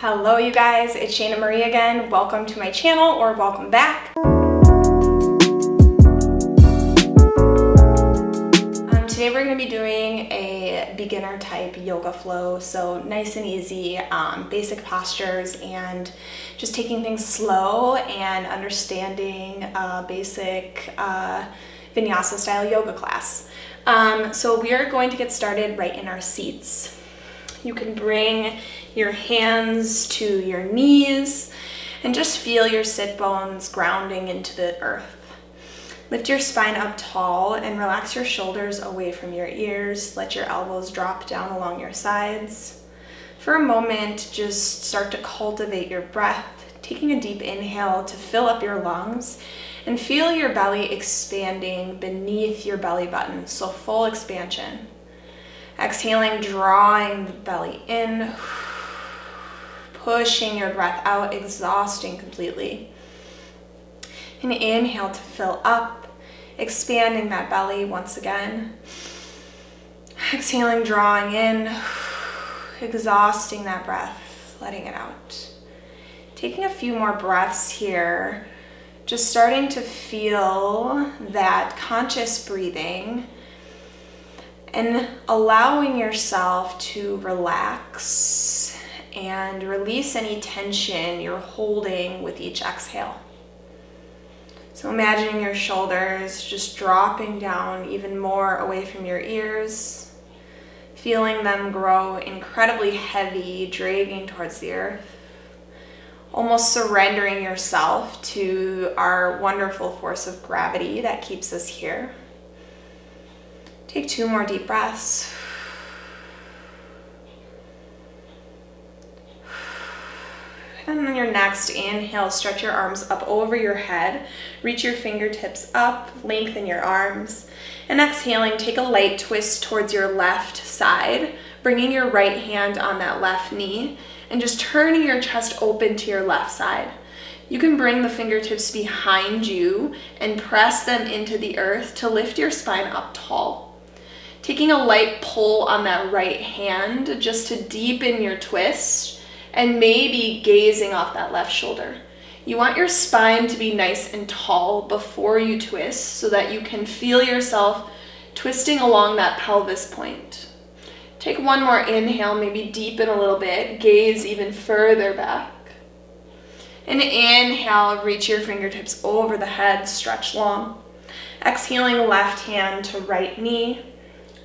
Hello you guys, it's Shainamarie again. Welcome to my channel, or welcome back. Today we're going to be doing a beginner type yoga flow, so nice and easy, basic postures, and just taking things slow and understanding basic vinyasa style yoga class. So we are going to get started right in our seats. You can bring your hands to your knees and just feel your sit bones grounding into the earth. Lift your spine up tall and relax your shoulders away from your ears. Let your elbows drop down along your sides. For a moment, just start to cultivate your breath, taking a deep inhale to fill up your lungs and feel your belly expanding beneath your belly button, so full expansion. Exhaling, drawing the belly in, pushing your breath out, exhausting completely. And inhale to fill up, expanding that belly once again. Exhaling, drawing in, exhausting that breath, letting it out. Taking a few more breaths here, just starting to feel that conscious breathing and allowing yourself to relax and release any tension you're holding with each exhale. So imagining your shoulders just dropping down even more away from your ears, feeling them grow incredibly heavy, dragging towards the earth, almost surrendering yourself to our wonderful force of gravity that keeps us here. Take 2 more deep breaths. And on your next inhale, stretch your arms up over your head. Reach your fingertips up, lengthen your arms. And exhaling, take a light twist towards your left side, bringing your right hand on that left knee and just turning your chest open to your left side. You can bring the fingertips behind you and press them into the earth to lift your spine up tall. Taking a light pull on that right hand just to deepen your twist and maybe gazing off that left shoulder. You want your spine to be nice and tall before you twist so that you can feel yourself twisting along that pelvis point. Take one more inhale, maybe deepen a little bit, gaze even further back. And inhale, reach your fingertips over the head, stretch long. Exhaling, left hand to right knee.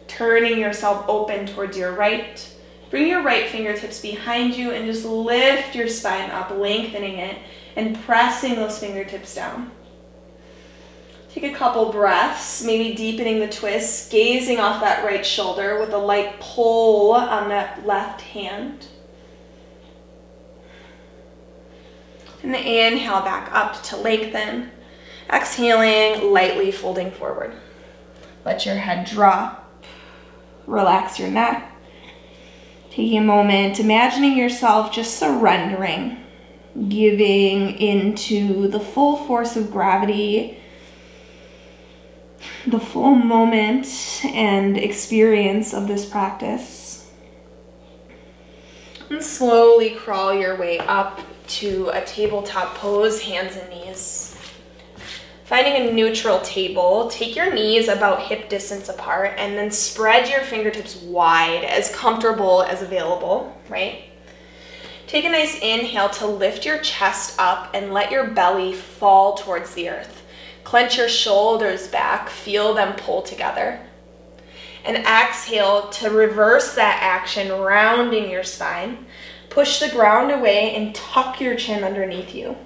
Turning yourself open towards your right. Bring your right fingertips behind you and just lift your spine up, lengthening it and pressing those fingertips down. Take a couple breaths, maybe deepening the twist, gazing off that right shoulder with a light pull on that left hand. And inhale back up to lengthen. Exhaling, lightly folding forward. Let your head drop. Relax your neck. Taking a moment, imagining yourself just surrendering, giving into the full force of gravity, the full moment and experience of this practice. And slowly crawl your way up to a tabletop pose, hands and knees. Finding a neutral table, take your knees about hip distance apart and then spread your fingertips wide, as comfortable as available, right? Take a nice inhale to lift your chest up and let your belly fall towards the earth. Clench your shoulders back, feel them pull together. And exhale to reverse that action, rounding your spine. Push the ground away and tuck your chin underneath you.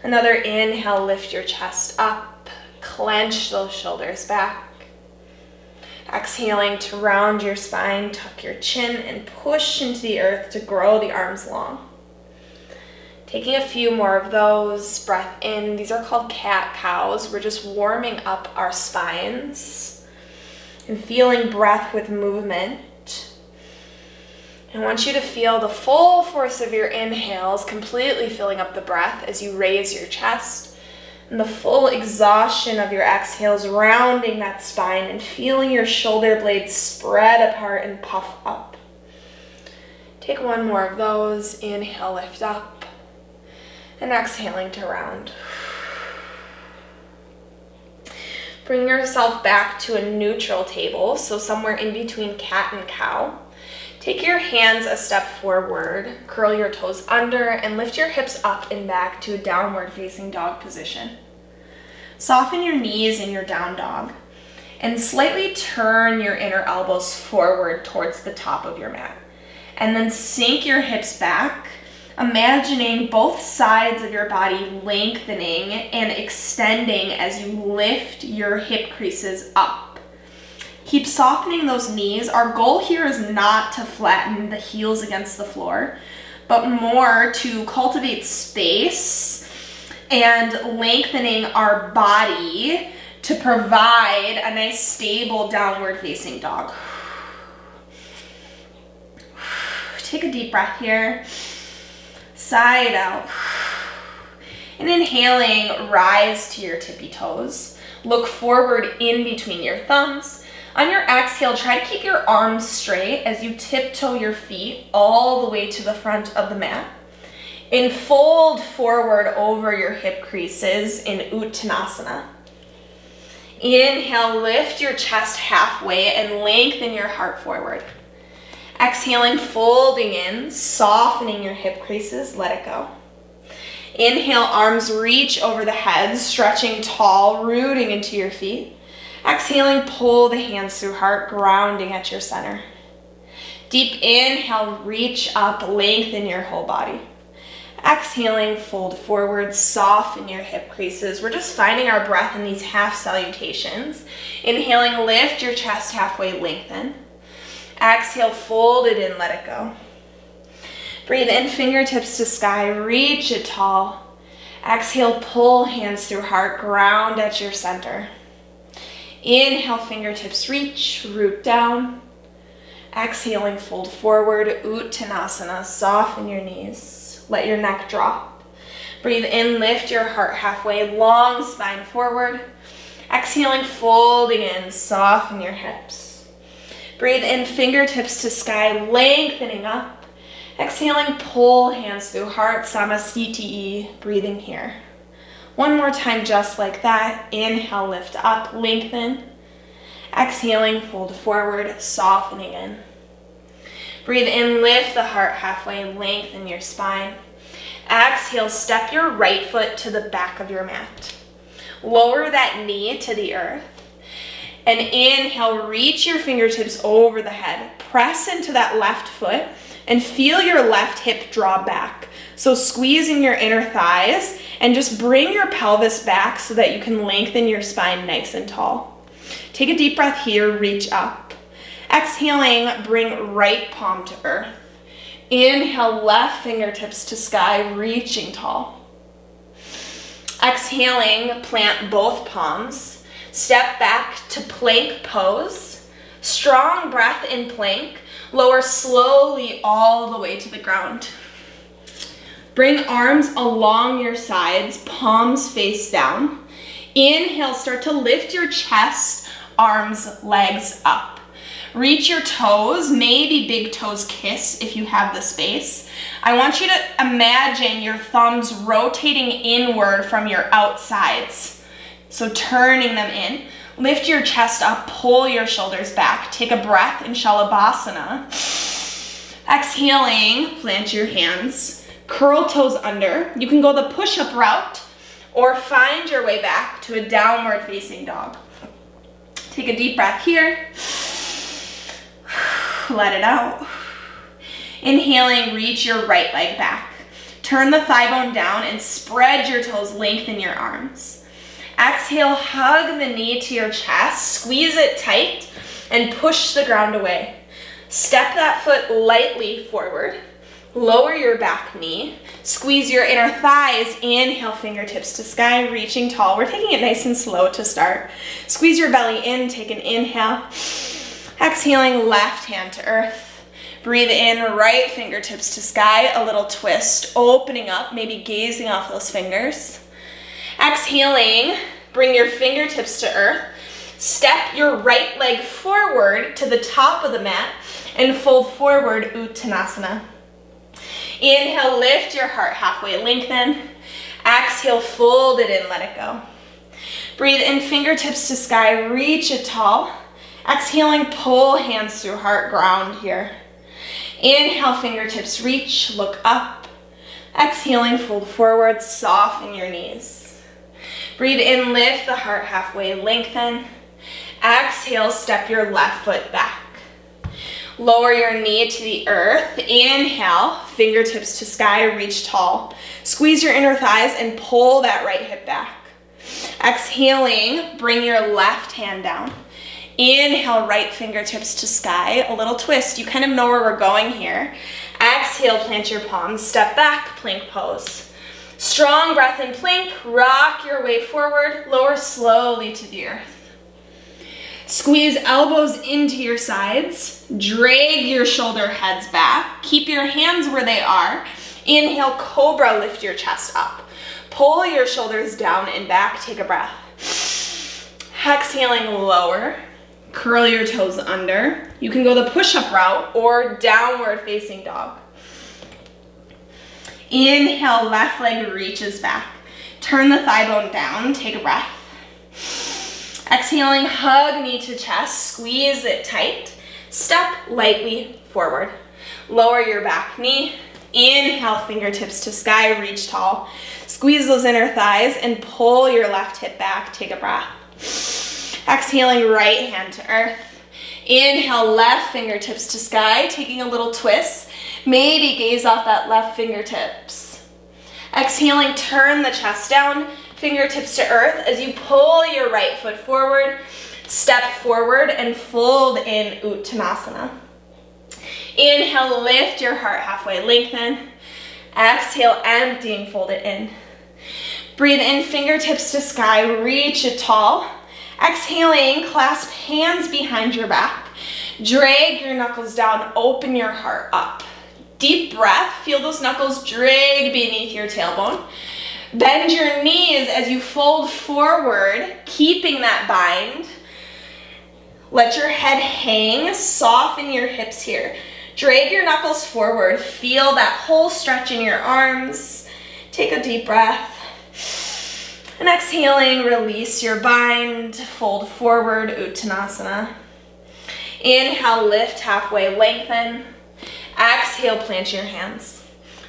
Another inhale, lift your chest up, clench those shoulders back. Exhaling to round your spine, tuck your chin and push into the earth to grow the arms long. Taking a few more of those, breath in. These are called cat-cows. We're just warming up our spines and feeling breath with movement. I want you to feel the full force of your inhales completely filling up the breath as you raise your chest, and the full exhaustion of your exhales rounding that spine and feeling your shoulder blades spread apart and puff up. Take one more of those. Inhale, lift up. And exhaling to round. Bring yourself back to a neutral table, so somewhere in between cat and cow. Take your hands a step forward, curl your toes under, and lift your hips up and back to a downward facing dog position. Soften your knees in your down dog, and slightly turn your inner elbows forward towards the top of your mat. And then sink your hips back, imagining both sides of your body lengthening and extending as you lift your hip creases up. Keep softening those knees. Our goal here is not to flatten the heels against the floor, but more to cultivate space and lengthening our body to provide a nice stable downward facing dog. Take a deep breath here. Side out. And inhaling, rise to your tippy toes. Look forward in between your thumbs. On your exhale, try to keep your arms straight as you tiptoe your feet all the way to the front of the mat. And fold forward over your hip creases in Uttanasana. Inhale, lift your chest halfway and lengthen your heart forward. Exhaling, folding in, softening your hip creases, let it go. Inhale, arms reach over the head, stretching tall, rooting into your feet. Exhaling, pull the hands through heart, grounding at your center. Deep inhale, reach up, lengthen your whole body. Exhaling, fold forward, soften your hip creases. We're just finding our breath in these half salutations. Inhaling, lift your chest halfway, lengthen. Exhale, fold it in, let it go. Breathe in, fingertips to sky, reach it tall. Exhale, pull hands through heart, ground at your center. Inhale, fingertips reach, root down. Exhaling, fold forward, Uttanasana, soften your knees. Let your neck drop. Breathe in, lift your heart halfway, long spine forward. Exhaling, folding in, soften your hips. Breathe in, fingertips to sky, lengthening up. Exhaling, pull hands through heart, Samasthiti, breathing here. One more time, just like that. Inhale, lift up, lengthen. Exhaling, fold forward, softening in. Breathe in, lift the heart halfway, lengthen your spine. Exhale, step your right foot to the back of your mat. Lower that knee to the earth. And inhale, reach your fingertips over the head. Press into that left foot and feel your left hip draw back. So squeezing your inner thighs and just bring your pelvis back so that you can lengthen your spine nice and tall. Take a deep breath here, reach up. Exhaling, bring right palm to earth. Inhale, left fingertips to sky, reaching tall. Exhaling, plant both palms. Step back to plank pose. Strong breath in plank. Lower slowly all the way to the ground. Bring arms along your sides, palms face down. Inhale, start to lift your chest, arms, legs up. Reach your toes, maybe big toes kiss if you have the space. I want you to imagine your thumbs rotating inward from your outsides. So turning them in. Lift your chest up, pull your shoulders back. Take a breath in Shalabhasana. Exhaling, plant your hands. Curl toes under. You can go the push-up route or find your way back to a downward facing dog. Take a deep breath here. Let it out. Inhaling, reach your right leg back. Turn the thigh bone down and spread your toes, lengthen your arms. Exhale, hug the knee to your chest, squeeze it tight, and push the ground away. Step that foot lightly forward. Lower your back knee. Squeeze your inner thighs. Inhale, fingertips to sky, reaching tall. We're taking it nice and slow to start. Squeeze your belly in, take an inhale. Exhaling, left hand to earth. Breathe in, right fingertips to sky, a little twist, opening up, maybe gazing off those fingers. Exhaling, bring your fingertips to earth. Step your right leg forward to the top of the mat and fold forward, Uttanasana. Inhale, lift your heart halfway, lengthen. Exhale, fold it in, let it go. Breathe in, fingertips to sky, reach it tall. Exhaling, pull hands through heart, ground here. Inhale, fingertips reach, look up. Exhaling, fold forward, soften your knees. Breathe in, lift the heart halfway, lengthen. Exhale, step your left foot back. Lower your knee to the earth. Inhale, fingertips to sky, reach tall. Squeeze your inner thighs and pull that right hip back. Exhaling, bring your left hand down. Inhale, right fingertips to sky, a little twist. You kind of know where we're going here. Exhale, plant your palms, step back, plank pose. Strong breath in plank, rock your way forward, lower slowly to the earth. Squeeze elbows into your sides, drag your shoulder heads back, keep your hands where they are. Inhale, cobra, lift your chest up. Pull your shoulders down and back, take a breath. Exhaling, lower, curl your toes under. You can go the push-up route or downward facing dog. Inhale, left leg reaches back. Turn the thigh bone down, take a breath. Exhaling, hug knee to chest, squeeze it tight. Step lightly forward. Lower your back knee. Inhale, fingertips to sky, reach tall. Squeeze those inner thighs and pull your left hip back, take a breath. Exhaling, right hand to earth. Inhale, left fingertips to sky, taking a little twist. Maybe gaze off that left fingertips. Exhaling, turn the chest down, fingertips to earth as you pull your right foot forward, step forward and fold in Uttanasana. Inhale, lift your heart halfway, lengthen. Exhale, emptying, fold it in. Breathe in, fingertips to sky, reach it tall. Exhaling, clasp hands behind your back. Drag your knuckles down, open your heart up. Deep breath, feel those knuckles drag beneath your tailbone. Bend your knees as you fold forward, keeping that bind. Let your head hang, soften your hips here. Drag your knuckles forward, feel that whole stretch in your arms. Take a deep breath. And exhaling, release your bind, fold forward, Uttanasana. Inhale, lift halfway, lengthen. Exhale, plant your hands.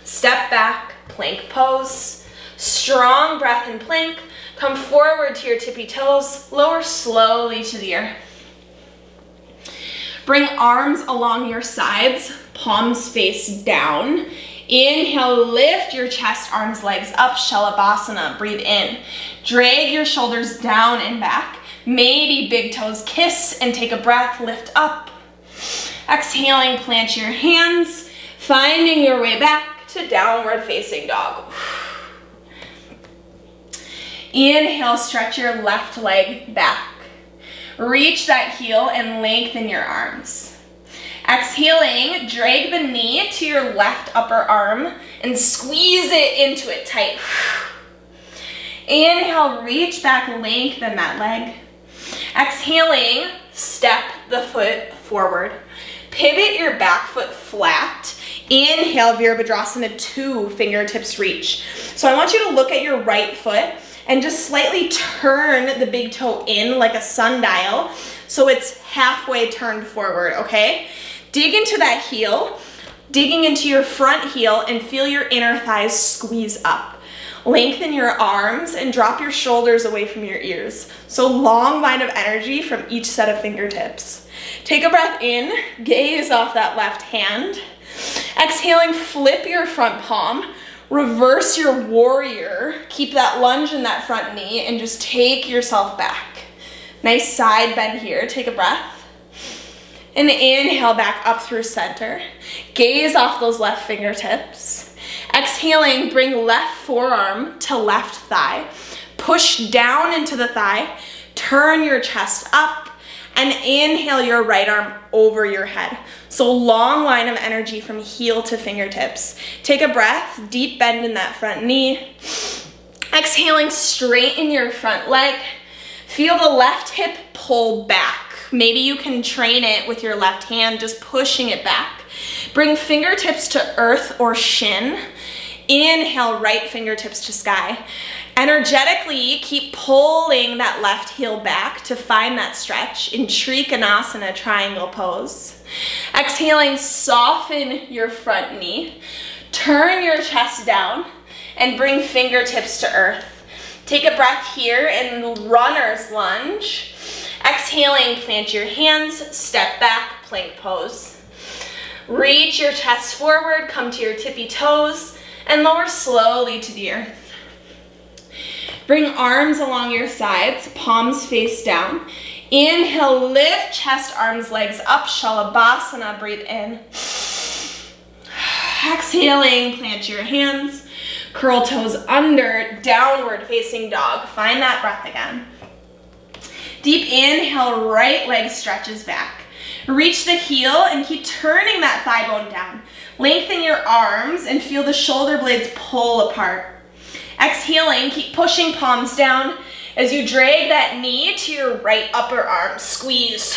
Step back, plank pose. Strong breath in plank. Come forward to your tippy toes. Lower slowly to the earth. Bring arms along your sides, palms face down. Inhale, lift your chest, arms, legs up, Shalabhasana. Breathe in. Drag your shoulders down and back. Maybe big toes kiss and take a breath, lift up. Exhaling, plant your hands, finding your way back to downward facing dog. Inhale, stretch your left leg back. Reach that heel and lengthen your arms. Exhaling, drag the knee to your left upper arm and squeeze it into it tight. Inhale, reach back, lengthen that leg. Exhaling, step the foot forward. Pivot your back foot flat. Inhale, Virabhadrasana 2, fingertips reach. So I want you to look at your right foot and just slightly turn the big toe in like a sundial so it's halfway turned forward, okay? Dig into that heel, digging into your front heel and feel your inner thighs squeeze up. Lengthen your arms and drop your shoulders away from your ears. So long line of energy from each set of fingertips. Take a breath in, gaze off that left hand. Exhaling, flip your front palm, reverse your warrior. Keep that lunge in that front knee and just take yourself back. Nice side bend here, take a breath. And inhale back up through center. Gaze off those left fingertips. Exhaling, bring left forearm to left thigh. Push down into the thigh. Turn your chest up. And inhale your right arm over your head. So long line of energy from heel to fingertips. Take a breath, deep bend in that front knee. Exhaling, straighten your front leg. Feel the left hip pull back. Maybe you can train it with your left hand, just pushing it back. Bring fingertips to earth or shin. Inhale, right fingertips to sky. Energetically, keep pulling that left heel back to find that stretch in Trikonasana, triangle pose. Exhaling, soften your front knee. Turn your chest down and bring fingertips to earth. Take a breath here in runner's lunge. Exhaling, plant your hands, step back, plank pose. Reach your chest forward, come to your tippy toes, and lower slowly to the earth. Bring arms along your sides, palms face down. Inhale, lift chest, arms, legs up, Shalabhasana, breathe in. Exhaling, plant your hands, curl toes under, downward facing dog. Find that breath again. Deep inhale, right leg stretches back. Reach the heel and keep turning that thigh bone down. Lengthen your arms and feel the shoulder blades pull apart. Exhaling, keep pushing palms down as you drag that knee to your right upper arm. Squeeze.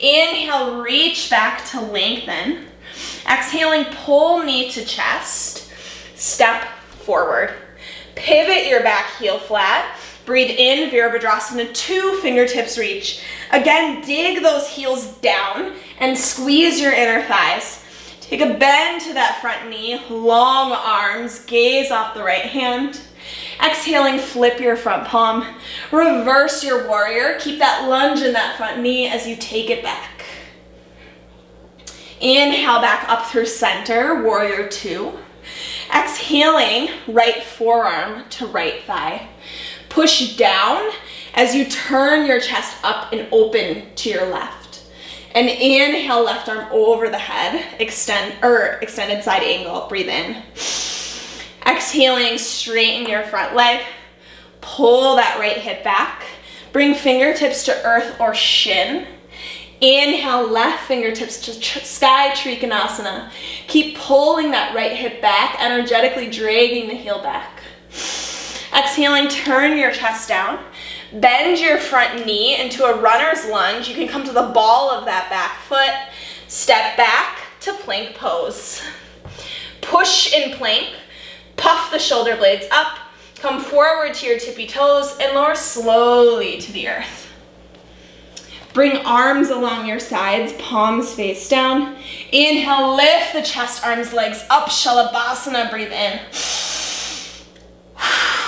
Inhale, reach back to lengthen. Exhaling, pull knee to chest. Step forward. Pivot your back heel flat. Breathe in, Virabhadrasana, 2 fingertips reach. Again, dig those heels down and squeeze your inner thighs. Take a bend to that front knee, long arms, gaze off the right hand. Exhaling, flip your front palm. Reverse your warrior. Keep that lunge in that front knee as you take it back. Inhale back up through center, warrior 2. Exhaling, right forearm to right thigh. Push down as you turn your chest up and open to your left. And inhale, left arm over the head, extended side angle, breathe in. Exhaling, straighten your front leg, pull that right hip back, bring fingertips to earth or shin. Inhale, left fingertips to sky, Trikonasana. Keep pulling that right hip back, energetically dragging the heel back. Exhaling, turn your chest down. Bend your front knee into a runner's lunge. You can come to the ball of that back foot. Step back to plank pose. Push in plank. Puff the shoulder blades up. Come forward to your tippy toes and lower slowly to the earth. Bring arms along your sides, palms face down. Inhale, lift the chest, arms, legs up, Shalabhasana, breathe in.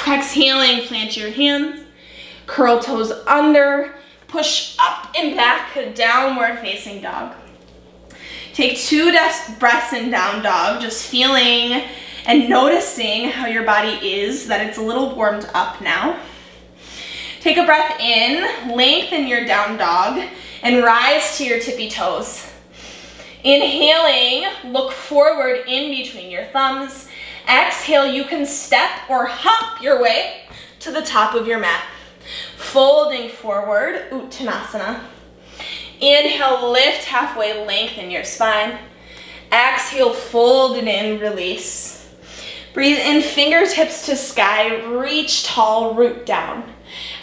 Exhaling, plant your hands. Curl toes under, push up and back, downward facing dog. Take 2 breaths in down dog, just feeling and noticing how your body is, that it's a little warmed up now. Take a breath in, lengthen your down dog, and rise to your tippy toes. Inhaling, look forward in between your thumbs. Exhale, you can step or hop your way to the top of your mat. Folding forward, Uttanasana. Inhale, lift halfway, lengthen your spine. Exhale, fold it in, release. Breathe in, fingertips to sky, reach tall, root down.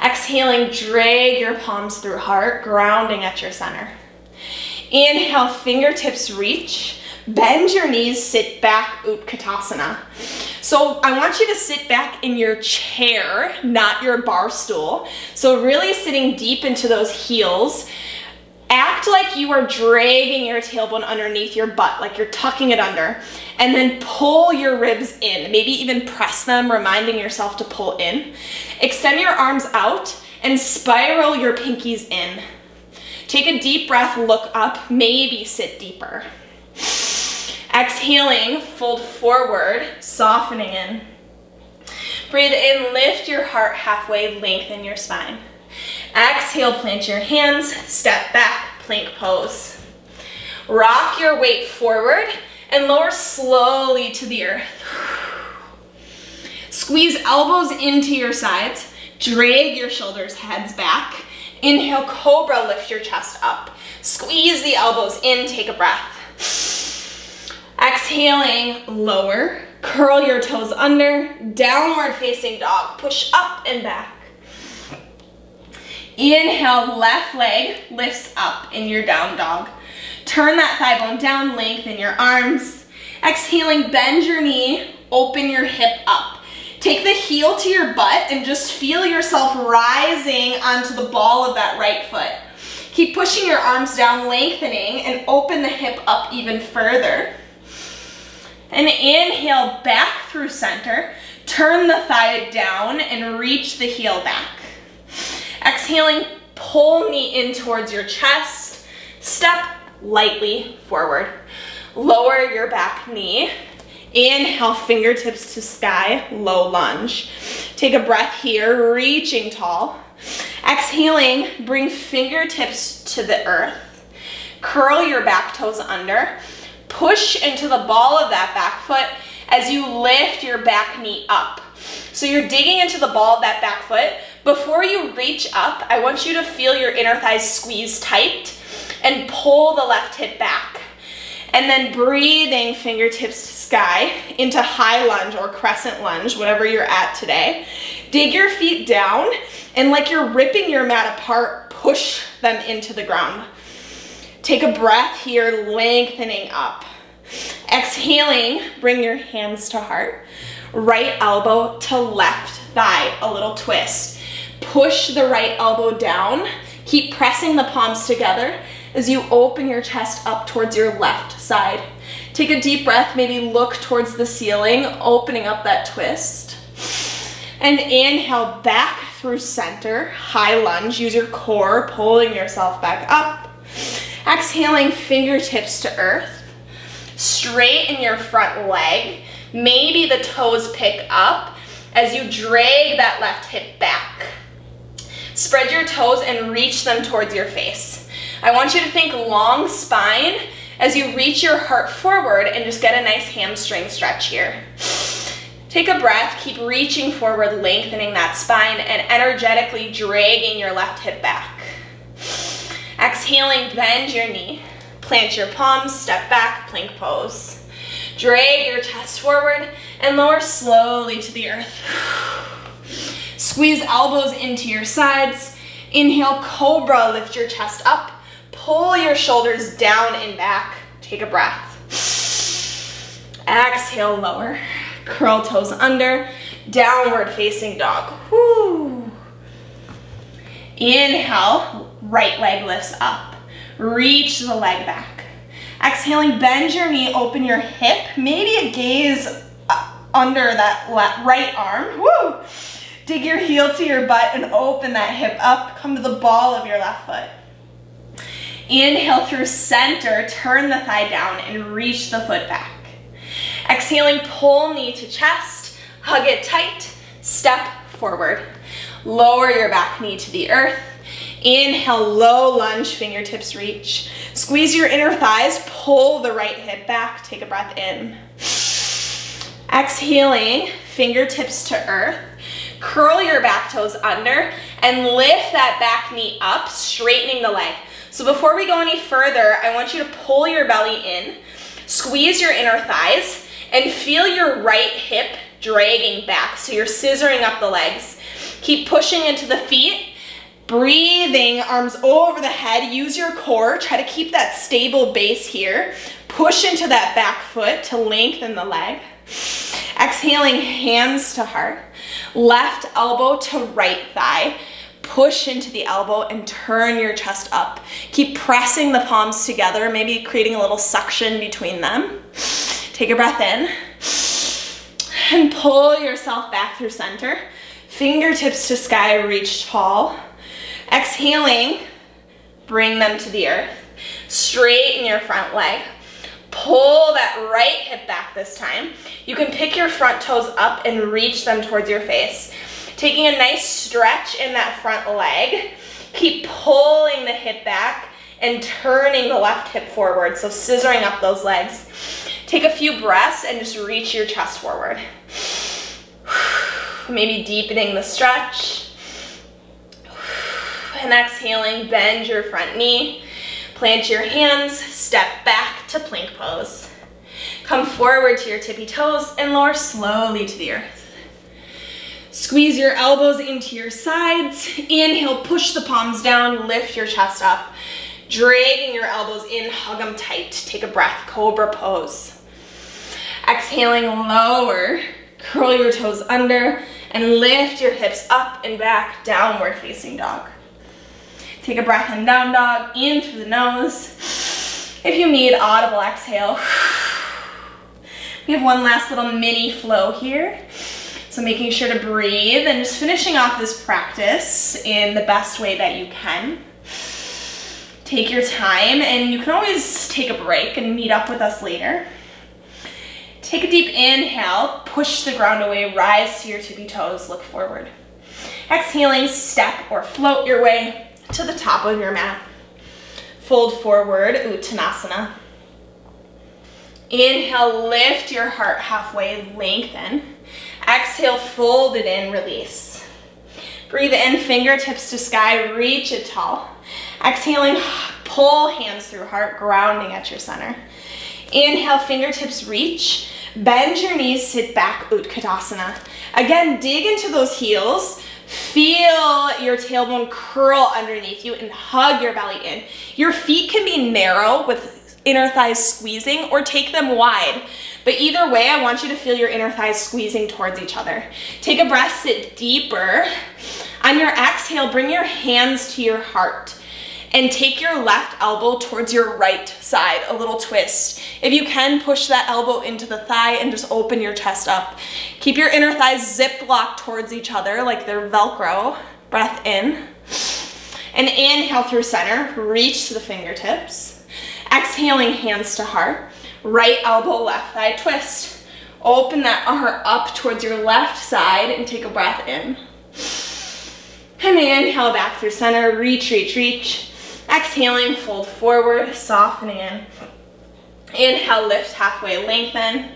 Exhaling, drag your palms through heart, grounding at your center. Inhale, fingertips reach. Bend your knees, sit back, Utkatasana. So I want you to sit back in your chair, not your bar stool. So really sitting deep into those heels. Act like you are dragging your tailbone underneath your butt, like you're tucking it under. And then pull your ribs in, maybe even press them, reminding yourself to pull in. Extend your arms out and spiral your pinkies in. Take a deep breath, look up, maybe sit deeper. Exhaling, fold forward, softening in. Breathe in, lift your heart halfway, lengthen your spine. Exhale, plant your hands, step back, plank pose. Rock your weight forward and lower slowly to the earth. Squeeze elbows into your sides, drag your shoulders, heads back. Inhale, cobra, lift your chest up. Squeeze the elbows in, take a breath. Exhaling, lower, curl your toes under, downward facing dog, push up and back. Inhale, left leg lifts up in your down dog. Turn that thigh bone down, lengthen your arms. Exhaling, bend your knee, open your hip up. Take the heel to your butt and just feel yourself rising onto the ball of that right foot. Keep pushing your arms down, lengthening, and open the hip up even further. And inhale back through center. Turn the thigh down and reach the heel back. Exhaling, pull knee in towards your chest. Step lightly forward. Lower your back knee. Inhale, fingertips to sky, low lunge. Take a breath here, reaching tall. Exhaling, bring fingertips to the earth. Curl your back toes under. Push into the ball of that back foot as you lift your back knee up. So you're digging into the ball of that back foot. Before you reach up, I want you to feel your inner thighs squeeze tight and pull the left hip back. And then breathing fingertips to sky into high lunge or crescent lunge, whatever you're at today. Dig your feet down and like you're ripping your mat apart, push them into the ground. Take a breath here, lengthening up. Exhaling, bring your hands to heart. Right elbow to left thigh, a little twist. Push the right elbow down. Keep pressing the palms together as you open your chest up towards your left side. Take a deep breath, maybe look towards the ceiling, opening up that twist. And inhale back through center, high lunge. Use your core, pulling yourself back up. Exhaling, fingertips to earth. Straighten your front leg. Maybe the toes pick up as you drag that left hip back. Spread your toes and reach them towards your face. I want you to think long spine as you reach your heart forward and just get a nice hamstring stretch here. Take a breath, keep reaching forward, lengthening that spine and energetically dragging your left hip back. Exhaling, bend your knee, plant your palms, step back, plank pose. Drag your chest forward and lower slowly to the earth. Squeeze elbows into your sides. Inhale, cobra, lift your chest up. Pull your shoulders down and back. Take a breath. Exhale, lower. Curl toes under. Downward facing dog. Woo. Inhale, right leg lifts up. Reach the leg back. Exhaling, bend your knee, open your hip. Maybe a gaze under that right arm. Woo. Dig your heel to your butt and open that hip up. Come to the ball of your left foot. Inhale through center, turn the thigh down and reach the foot back. Exhaling, pull knee to chest, hug it tight, step forward. Lower your back knee to the earth. Inhale, low lunge, fingertips reach. Squeeze your inner thighs, pull the right hip back, take a breath in. Exhaling, fingertips to earth. Curl your back toes under and lift that back knee up, straightening the leg. So before we go any further, I want you to pull your belly in, squeeze your inner thighs, and feel your right hip dragging back. So you're scissoring up the legs. Keep pushing into the feet, breathing, arms over the head. Use your core. Try to keep that stable base here. Push into that back foot to lengthen the leg. Exhaling, hands to heart. Left elbow to right thigh. Push into the elbow and turn your chest up. Keep pressing the palms together, maybe creating a little suction between them. Take a breath in and pull yourself back through center. Fingertips to sky, reach tall. Exhaling, bring them to the earth. Straighten your front leg. Pull that right hip back this time. You can pick your front toes up and reach them towards your face. Taking a nice stretch in that front leg. Keep pulling the hip back and turning the left hip forward, so scissoring up those legs. Take a few breaths and just reach your chest forward. Maybe deepening the stretch. And exhaling, bend your front knee. Plant your hands, step back to plank pose. Come forward to your tippy toes and lower slowly to the earth. Squeeze your elbows into your sides. Inhale, push the palms down, lift your chest up. Dragging your elbows in, hug them tight. Take a breath, cobra pose. Exhaling, lower, curl your toes under, and lift your hips up and back, downward facing dog. Take a breath in down dog, in through the nose. If you need, audible exhale. We have one last little mini flow here. So making sure to breathe and just finishing off this practice in the best way that you can. Take your time, and you can always take a break and meet up with us later. Take a deep inhale, push the ground away, rise to your tippy toes, look forward. Exhaling, step or float your way to the top of your mat. Fold forward, Uttanasana. Inhale, lift your heart halfway, lengthen. Exhale, fold it in, release. Breathe in, fingertips to sky, reach it tall. Exhaling, pull hands through heart, grounding at your center. Inhale, fingertips reach. Bend your knees, sit back, Uttanasana. Again, dig into those heels. Feel your tailbone curl underneath you and hug your belly in. Your feet can be narrow with inner thighs squeezing, or take them wide. But either way, I want you to feel your inner thighs squeezing towards each other. Take a breath, sit deeper. On your exhale, bring your hands to your heart and take your left elbow towards your right side, a little twist. If you can, push that elbow into the thigh and just open your chest up. Keep your inner thighs zip locked towards each other like they're Velcro. Breath in. And inhale through center, reach to the fingertips. Exhaling, hands to heart. Right elbow, left thigh twist. Open that heart up towards your left side and take a breath in. And inhale back through center, reach, reach, reach. Exhaling, fold forward, softening in. Inhale, lift halfway, lengthen.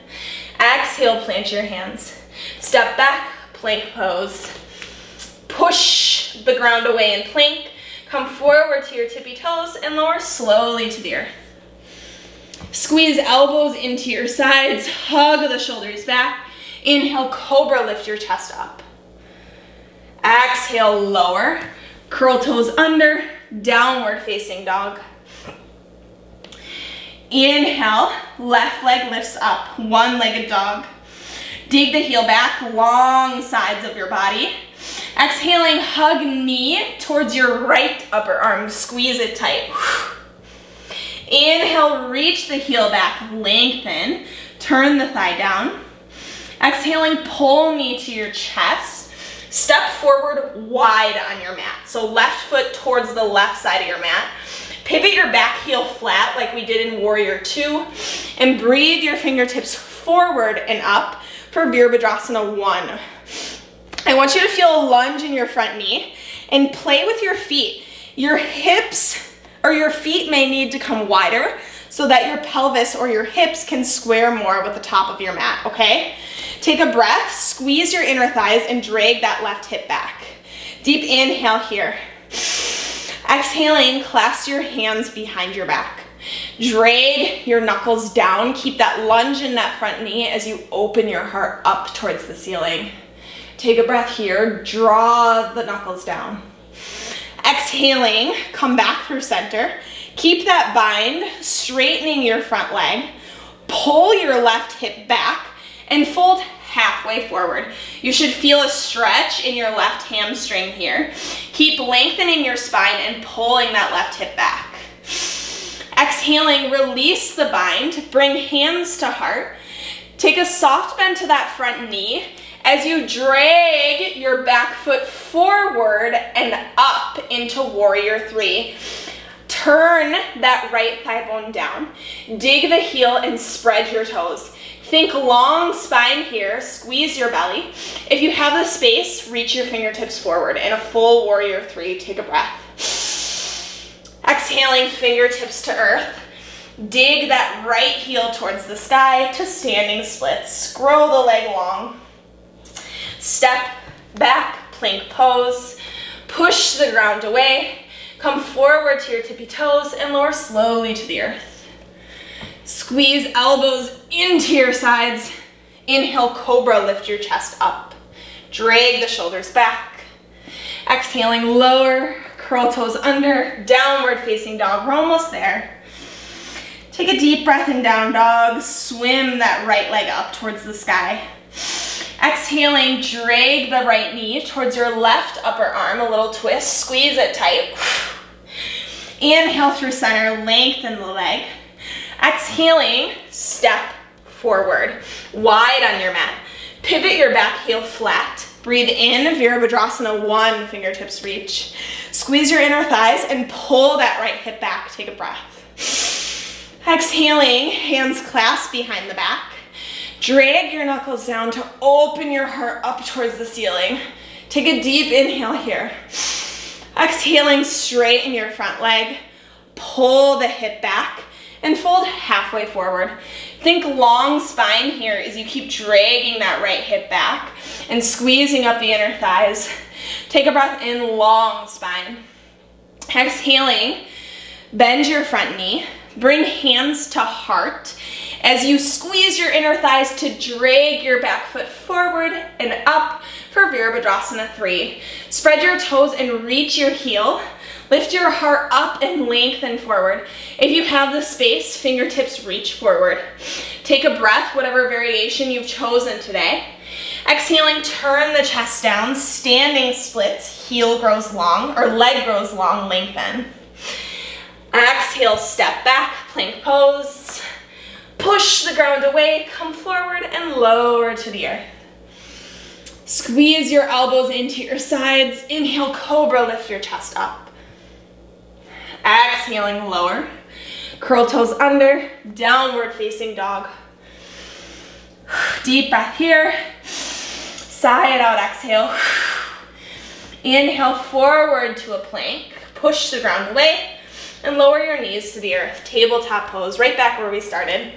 Exhale, plant your hands. Step back, plank pose. Push the ground away in plank. Come forward to your tippy toes and lower slowly to the earth. Squeeze elbows into your sides, hug the shoulders back. Inhale, cobra, lift your chest up. Exhale, lower, curl toes under, downward facing dog. Inhale, left leg lifts up, one-legged dog. Dig the heel back, long sides of your body. Exhaling, hug knee towards your right upper arm, squeeze it tight. Inhale, reach the heel back, lengthen, turn the thigh down. Exhaling, pull knee to your chest. Step forward wide on your mat. So left foot towards the left side of your mat. Pivot your back heel flat like we did in Warrior 2. And breathe your fingertips forward and up for Virabhadrasana 1. I want you to feel a lunge in your front knee and play with your feet. Your hips or your feet may need to come wider so that your pelvis or your hips can square more with the top of your mat, okay? Take a breath, squeeze your inner thighs and drag that left hip back. Deep inhale here. Exhaling, clasp your hands behind your back. Drag your knuckles down. Keep that lunge in that front knee as you open your heart up towards the ceiling. Take a breath here, draw the knuckles down. Exhaling, come back through center. Keep that bind, straightening your front leg. Pull your left hip back and fold halfway forward. You should feel a stretch in your left hamstring here. Keep lengthening your spine and pulling that left hip back. Exhaling, release the bind, bring hands to heart. Take a soft bend to that front knee as you drag your back foot forward and up into Warrior 3. Turn that right thigh bone down. Dig the heel and spread your toes. Think long spine here, squeeze your belly. If you have the space, reach your fingertips forward in a full Warrior 3. Take a breath. Exhaling, fingertips to earth. Dig that right heel towards the sky to standing splits. Scroll the leg long. Step back, plank pose. Push the ground away. Come forward to your tippy toes and lower slowly to the earth. Squeeze elbows into your sides. Inhale, cobra, lift your chest up. Drag the shoulders back. Exhaling, lower, curl toes under, downward facing dog. We're almost there. Take a deep breath in down dog. Swim that right leg up towards the sky. Exhaling, drag the right knee towards your left upper arm, a little twist, squeeze it tight. Inhale through center, lengthen the leg. Exhaling, step forward, wide on your mat. Pivot your back heel flat. Breathe in, Virabhadrasana 1, fingertips reach. Squeeze your inner thighs and pull that right hip back, take a breath. Exhaling, hands clasped behind the back. Drag your knuckles down to open your heart up towards the ceiling. Take a deep inhale here. Exhaling, straighten your front leg. Pull the hip back and fold halfway forward. Think long spine here as you keep dragging that right hip back and squeezing up the inner thighs. Take a breath in, long spine. Exhaling, bend your front knee. Bring hands to heart as you squeeze your inner thighs to drag your back foot forward and up for Virabhadrasana 3. Spread your toes and reach your heel. Lift your heart up and lengthen forward. If you have the space, fingertips reach forward. Take a breath, whatever variation you've chosen today. Exhaling, turn the chest down, standing splits, heel grows long, or leg grows long, lengthen. Exhale, step back, plank pose. Push the ground away, come forward and lower to the earth. Squeeze your elbows into your sides. Inhale, cobra, lift your chest up. Exhaling, lower. Curl toes under, downward facing dog. Deep breath here. Sigh it out, exhale. Inhale, forward to a plank. Push the ground away and lower your knees to the earth. Tabletop pose, right back where we started.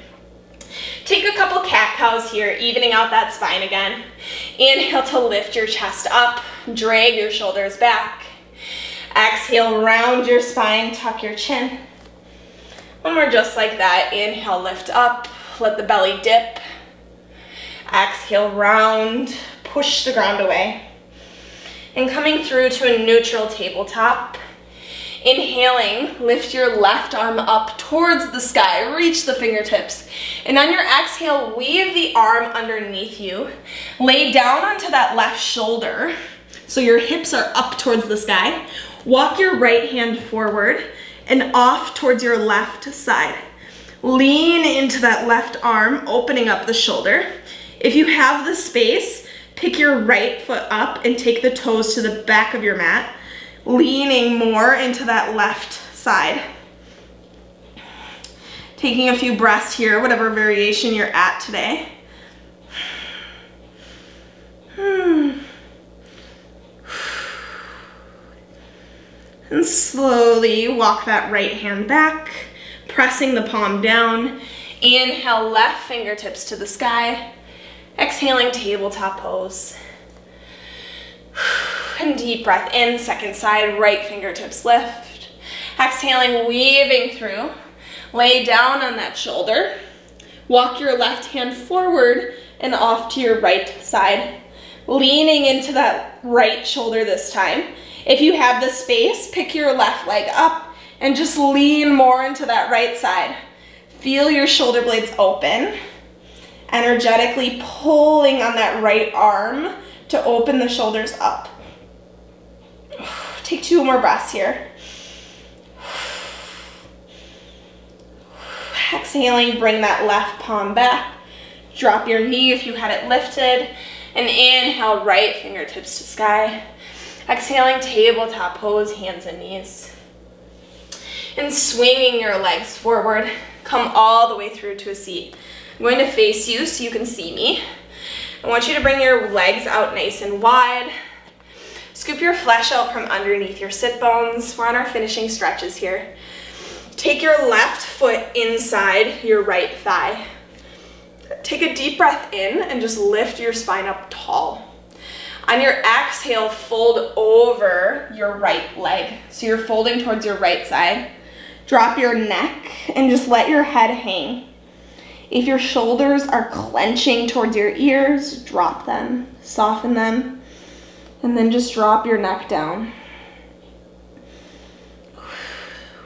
Take a couple cat-cows here, evening out that spine again. Inhale to lift your chest up, drag your shoulders back. Exhale, round your spine, tuck your chin. One more just like that. Inhale, lift up, let the belly dip. Exhale, round, push the ground away. And coming through to a neutral tabletop. Inhaling, lift your left arm up towards the sky, reach the fingertips. And on your exhale, weave the arm underneath you. Lay down onto that left shoulder, so your hips are up towards the sky. Walk your right hand forward and off towards your left side. Lean into that left arm, opening up the shoulder. If you have the space, pick your right foot up and take the toes to the back of your mat, leaning more into that left side. Taking a few breaths here, whatever variation you're at today. And slowly walk that right hand back, pressing the palm down. Inhale, left fingertips to the sky. Exhaling, tabletop pose. And deep breath in, second side, right fingertips lift. Exhaling, weaving through. Lay down on that shoulder. Walk your left hand forward and off to your right side. Leaning into that right shoulder this time. If you have the space, pick your left leg up and just lean more into that right side. Feel your shoulder blades open. Energetically pulling on that right arm to open the shoulders up. Take 2 more breaths here. Exhaling, bring that left palm back. Drop your knee if you had it lifted. And inhale, right fingertips to sky. Exhaling, tabletop pose, hands and knees. And swinging your legs forward, come all the way through to a seat. I'm going to face you so you can see me. I want you to bring your legs out nice and wide. Scoop your flesh out from underneath your sit bones. We're on our finishing stretches here. Take your left foot inside your right thigh. Take a deep breath in and just lift your spine up tall. On your exhale, fold over your right leg. So you're folding towards your right side. Drop your neck and just let your head hang. If your shoulders are clenching towards your ears, drop them, soften them, and then just drop your neck down.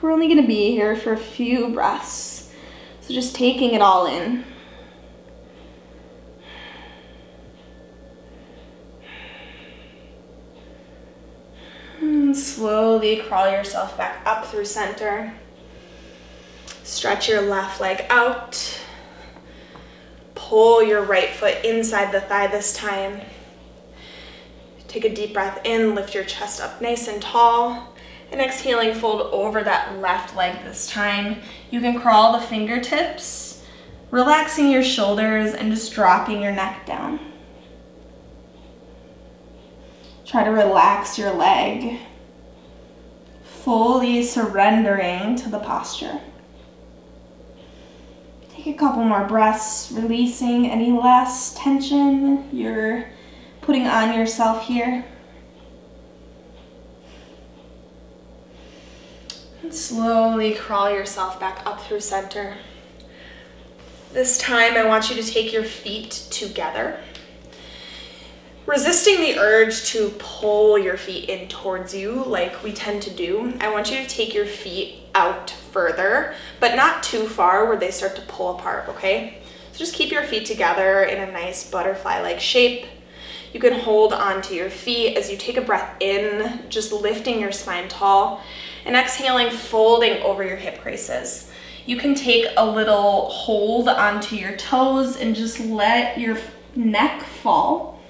We're only gonna be here for a few breaths, so just taking it all in. And slowly crawl yourself back up through center. Stretch your left leg out. Pull your right foot inside the thigh this time. Take a deep breath in, lift your chest up nice and tall. And exhaling, fold over that left leg this time. You can crawl the fingertips, relaxing your shoulders and just dropping your neck down. Try to relax your leg, fully surrendering to the posture. Take a couple more breaths, releasing any less tension you're putting on yourself here. And slowly crawl yourself back up through center. This time I want you to take your feet together. Resisting the urge to pull your feet in towards you like we tend to do, I want you to take your feet out further, but not too far where they start to pull apart, okay? So just keep your feet together in a nice butterfly-like shape. You can hold onto your feet as you take a breath in, just lifting your spine tall, and exhaling, folding over your hip creases. You can take a little hold onto your toes and just let your neck fall.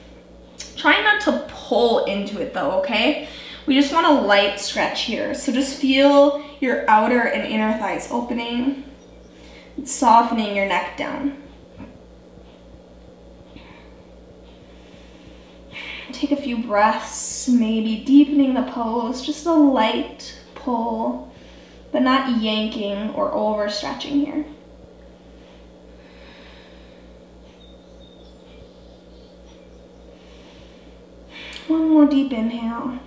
Try not to pull into it though, okay? We just want a light stretch here. So just feel your outer and inner thighs opening, softening your neck down. Take a few breaths, maybe deepening the pose, just a light pull, but not yanking or overstretching here. One more deep inhale.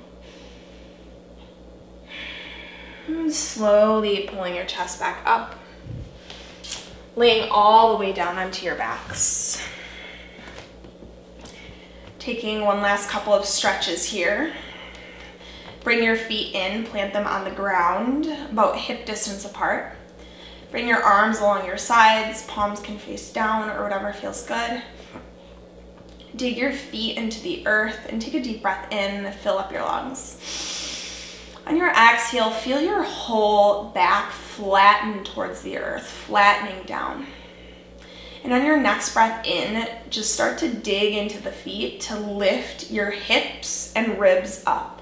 And slowly pulling your chest back up, laying all the way down onto your backs. Taking one last couple of stretches here. Bring your feet in, plant them on the ground, about hip distance apart. Bring your arms along your sides, palms can face down or whatever feels good. Dig your feet into the earth and take a deep breath in, fill up your lungs. On your exhale, feel your whole back flatten towards the earth, flattening down. And on your next breath in, just start to dig into the feet to lift your hips and ribs up.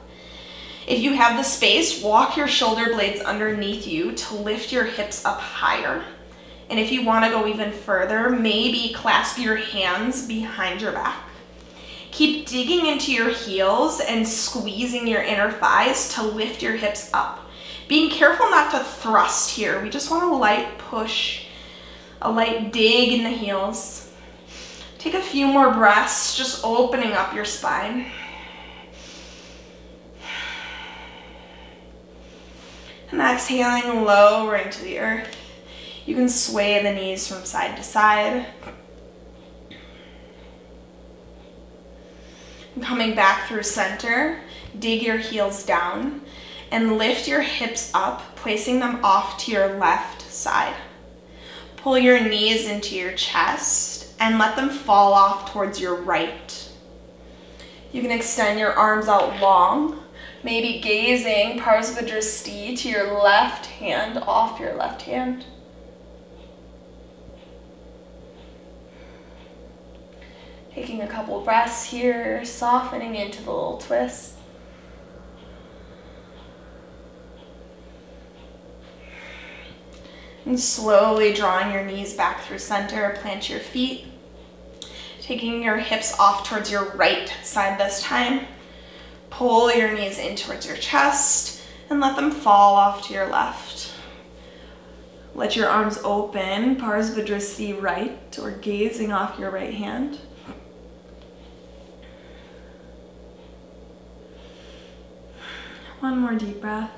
If you have the space, walk your shoulder blades underneath you to lift your hips up higher. And if you want to go even further, maybe clasp your hands behind your back. Keep digging into your heels and squeezing your inner thighs to lift your hips up. Being careful not to thrust here. We just want a light push, a light dig in the heels. Take a few more breaths, just opening up your spine. And exhaling, lowering to the earth. You can sway the knees from side to side. And coming back through center, dig your heels down and lift your hips up, placing them off to your left side. Pull your knees into your chest and let them fall off towards your right. You can extend your arms out long, maybe gazing Parsvajrasti to your left hand, off your left hand. Taking a couple breaths here, softening into the little twist. And slowly drawing your knees back through center, plant your feet. Taking your hips off towards your right side this time. Pull your knees in towards your chest and let them fall off to your left. Let your arms open, Parsvajrasti right, or gazing off your right hand. One more deep breath.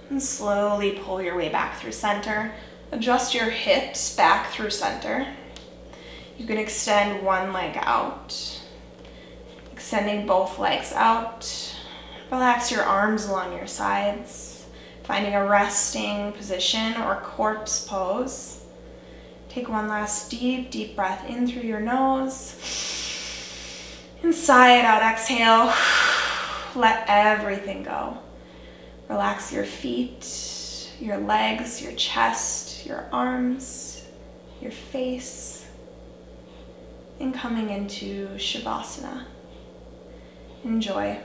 And slowly pull your way back through center. Adjust your hips back through center. You can extend one leg out. Extending both legs out. Relax your arms along your sides, finding a resting position or corpse pose. Take one last deep breath in through your nose. And sigh it out, exhale. Let everything go. Relax your feet, your legs, your chest, your arms, your face. And coming into Shavasana. Enjoy.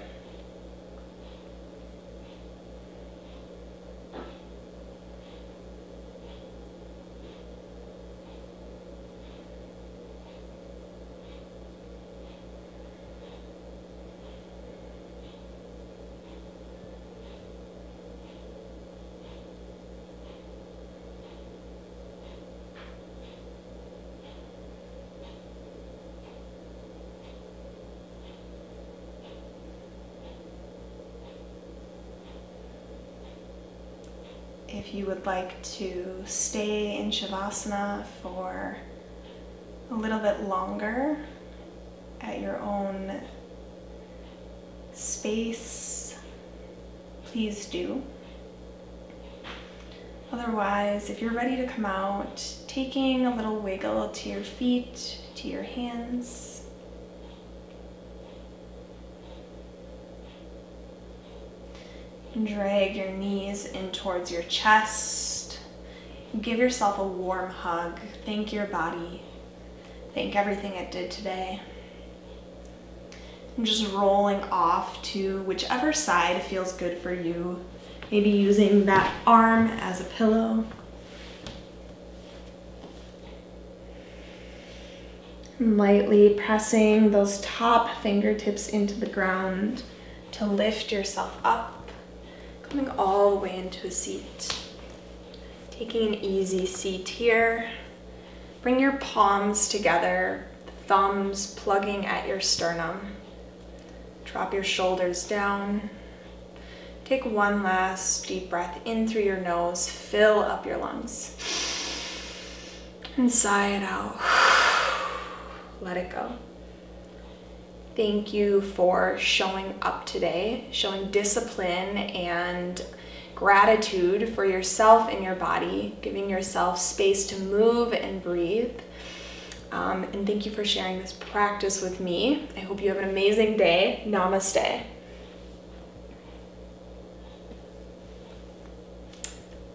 If you would like to stay in Shavasana for a little bit longer at your own space, please do. Otherwise, if you're ready to come out, taking a little wiggle to your feet, to your hands. And drag your knees in towards your chest. Give yourself a warm hug. Thank your body. Thank everything it did today. And just rolling off to whichever side feels good for you. Maybe using that arm as a pillow. And lightly pressing those top fingertips into the ground to lift yourself up. Coming all the way into a seat. Taking an easy seat here. Bring your palms together, the thumbs plugging at your sternum. Drop your shoulders down. Take one last deep breath in through your nose. Fill up your lungs. And sigh it out. Let it go. Thank you for showing up today, showing discipline and gratitude for yourself and your body, giving yourself space to move and breathe. And thank you for sharing this practice with me. I hope you have an amazing day. Namaste.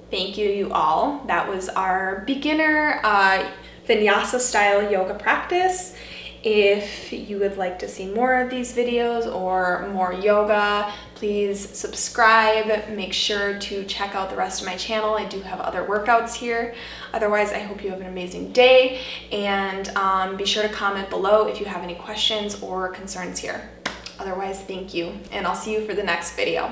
Thank you all. That was our beginner vinyasa style yoga practice. If you would like to see more of these videos or more yoga, please subscribe. Make sure to check out the rest of my channel. I do have other workouts here. Otherwise, I hope you have an amazing day, and be sure to comment below if you have any questions or concerns here. Otherwise, thank you, and I'll see you for the next video.